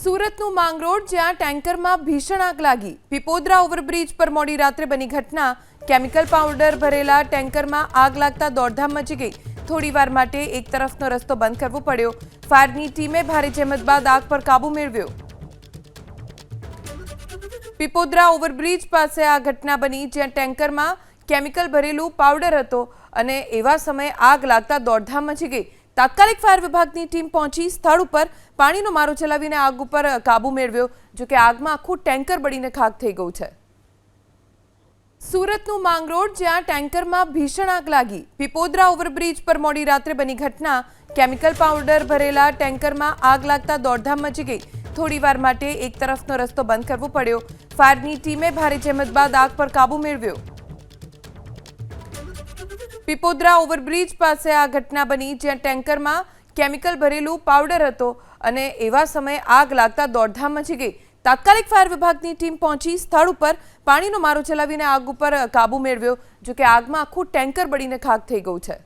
સુરતનું માંગરોળ જ્યાં ટેન્કરમાં ભીષણ આગ લાગી। પીપોદરા ઓવરબ્રિજ પર મોડી રાત્રે બની ઘટના। કેમિકલ પાવડર ભરેલા ટેન્કરમાં આગ લાગતા દોડધામ મચી ગઈ। થોડીવાર માટે એક તરફનો રસ્તો બંધ કરવો પડ્યો। ફાયરની ટીમે ભારે જહેમત બાદ આગ પર કાબુ મેળવ્યો। પીપોદરા ઓવરબ્રિજ પાસે આ ઘટના બની જ્યાં ટેન્કરમાં કેમિકલ ભરેલું પાવડર હતો અને એવા સમયે આગ લાગતા દોડધામ મચી ગઈ। તાત્કાલિક ફાયર વિભાગની ટીમ પહોંચી સ્થળ ઉપર પાણીનો મારો ચલાવીને આગ ઉપર કાબુ મેળવ્યો। જો કે આગમાં આખું ટેન્કર બળીને ખાખ થઈ ગયું છે। સુરતનું માંગરોળ જ્યાં ટેન્કરમાં ભીષણ આગ લાગી। પીપોદરા ઓવરબ્રિજ પર મોડી રાત્રે બની ઘટના। કેમિકલ પાવડર ભરેલા ટેન્કરમાં આગ લાગતા દોડધામ મચી ગઈ। થોડીવાર માટે એક તરફનો રસ્તો બંધ કરવો પડ્યો। ફાયરની ટીમે ભારે જહેમત બાદ આગ પર કાબુ મેળવ્યો। પીપોદરા ઓવરબ્રિજ પાસે આ ઘટના બની જ્યાં ટેન્કરમાં કેમિકલ ભરેલું પાવડર હતો અને એવા સમયે આગ લાગતા દોડધામ મચી ગઈ। તાત્કાલિક ફાયર વિભાગની ટીમ પહોંચી સ્થળ ઉપર પાણીનો મારો ચલાવીને આગ ઉપર કાબુ મેળવ્યો। જો કે આગમાં આખું ટેન્કર બળીને ખાખ થઈ ગયું છે।